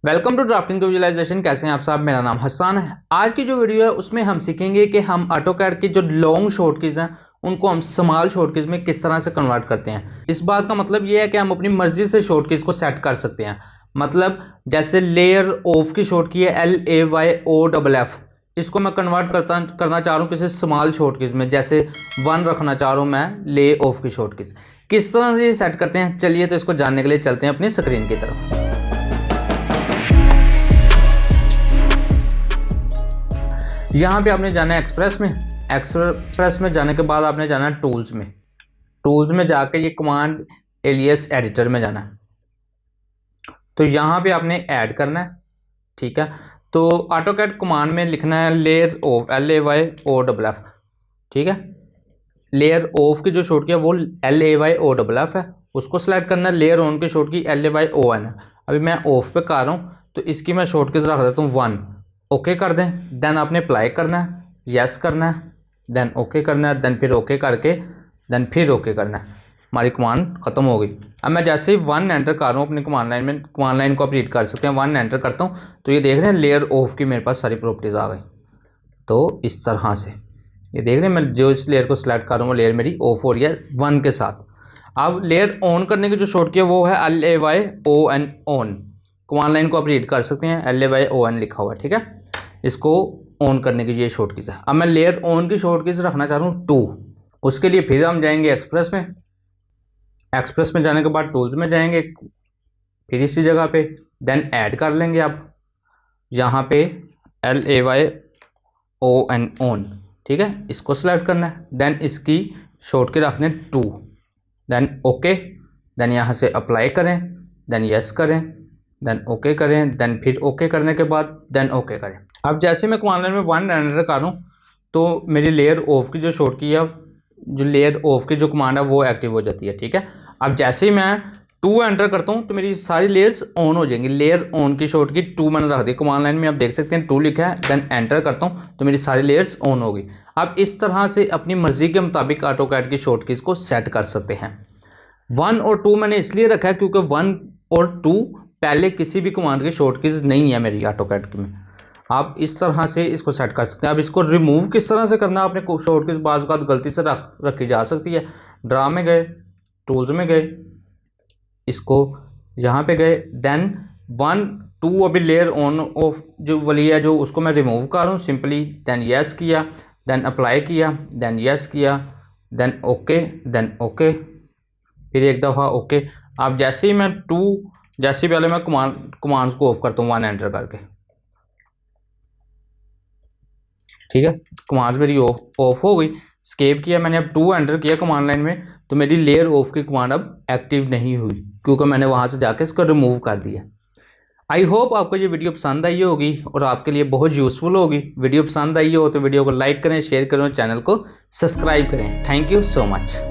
Welcome to drafting to visualisation. कैसे हैं आप साहब? मेरा नाम हसन है। आज की जो वीडियो है उसमें हम सीखेंगे कि हम ऑटोकैड की जो लॉन्ग शॉर्टकीज हैं उनको हम स्मॉल शॉर्टकीज में किस तरह से कन्वर्ट करते हैं। इस बात का मतलब ये है कि हम अपनी मर्जी से शॉर्टकीज को सेट कर सकते हैं। मतलब जैसे लेयर ऑफ की शॉर्टकी है LAYOFF, इसको मैं कन्वर्ट करना चाह रहा हूँ किसी स्मॉल शॉर्टकीज में, जैसे 1 रखना चाह रहा हूँ मैं ले ऑफ की शॉर्टकीज। किस तरह से ये सेट करते हैं, चलिए तो इसको जानने के लिए चलते हैं अपनी स्क्रीन की तरफ। यहाँ पे आपने जाना है एक्सप्रेस में जाने के बाद आपने जाना है टूल्स में जाके ये कमांड एलियस एडिटर में जाना है। तो यहाँ पे आपने ऐड करना है, ठीक है। तो ऑटोकैड कमांड में लिखना है लेयर ऑफ LAYOFF, ठीक है। लेयर ऑफ की जो शॉर्टकी है वो LAYOFF है, उसको सिलेक्ट करना है। लेयर ऑन की शॉर्टकी LAYON है। अभी मैं ऑफ पे कर रहा हूँ तो इसकी मैं शॉर्टकीज रख देता हूँ 1। ओके कर दें, देन आपने अप्लाई करना है, यस करना है, देन ओके करना है, देन फिर ओके करके देन फिर ओके करना है। हमारी कमांड ख़त्म हो गई। अब मैं जैसे ही 1 एंटर कर रहा हूँ अपनी कमांड लाइन में, कमांड लाइन को आप रीड कर सकते हैं। 1 एंटर करता हूँ तो ये देख रहे हैं लेयर ऑफ की मेरे पास सारी प्रॉपर्टीज़ आ गई। तो इस तरह से ये देख रहे हैं, मैं जो इस लेयर को सिलेक्ट कर रहा हूँ वो लेयर मेरी ऑफ हो रही है 1 के साथ। अब लेयर ऑन करने की जो शॉर्टकी है वो है LAYON ऑन। कमांड लाइन को आप रीड कर सकते हैं, LAYON लिखा हुआ है, ठीक है। इसको ऑन करने की ये शॉर्टकीज है। अब मैं लेयर ऑन की शॉर्टकीज रखना चाह रहा हूँ 2। उसके लिए फिर हम जाएंगे एक्सप्रेस में जाने के बाद टूल्स में जाएंगे, फिर इसी जगह पे देन ऐड कर लेंगे। आप यहाँ पे LAYON ऑन, ठीक है, इसको सिलेक्ट करना है। देन इसकी शॉर्टकी रखना है 2, देन ओके, देन यहाँ से अप्लाई करें, देन यस करें, देन ओके करें, देन फिर ओके करने के बाद देन ओके करें। अब जैसे मैं कमांड लाइन में 1 एंटर कर रहा हूँ तो मेरी लेयर ऑफ की जो शॉर्टकी है, जो लेयर ऑफ की जो कमांड है वो एक्टिव हो जाती है, ठीक है। अब जैसे ही मैं 2 एंटर करता हूँ तो मेरी सारी लेयर्स ऑन हो जाएंगी। लेयर ऑन की शॉर्टकी 2 मैंने रख दी। कमांड लाइन में आप देख सकते हैं 2 लिखा है, देन एंटर करता हूँ तो मेरी सारी लेयर्स ऑन हो गई। अब इस तरह से अपनी मर्जी के मुताबिक ऑटोकैड की शॉर्टकीज को सेट कर सकते हैं। 1 और 2 मैंने इसलिए रखा है क्योंकि 1 और 2 पहले किसी भी कमांड की शॉर्टकीज नहीं है मेरी ऑटोकैड में। आप इस तरह से इसको सेट कर सकते हैं। अब इसको रिमूव किस तरह से करना है, आपने शॉर्टकीज बाज़ औक़ात गलती से रखी जा सकती है। ड्रा में गए, टूल्स में गए, इसको यहाँ पे गए, देन 1 2 अभी लेयर ऑन ऑफ जो वाली है जो उसको मैं रिमूव कर रहा हूँ सिंपली। देन यस किया, देन अप्लाई किया, देन यस किया, देन ओके, देन ओके, फिर एक दफ़ा ओके। अब जैसे ही मैं जैसे पहले मैं कमांड्स को ऑफ करता हूँ 1 एंटर करके, ठीक है। कमांड्स मेरी ऑफ हो गई। स्केप किया मैंने, अब 2 एंटर किया कमांड लाइन में तो मेरी लेयर ऑफ की कमांड अब एक्टिव नहीं हुई क्योंकि मैंने वहां से जाके इसको रिमूव कर दिया। आई होप आपको ये वीडियो पसंद आई होगी और आपके लिए बहुत यूज़फुल होगी। वीडियो पसंद आई हो तो वीडियो को लाइक करें, शेयर करें और चैनल को सब्सक्राइब करें। Thank you so much.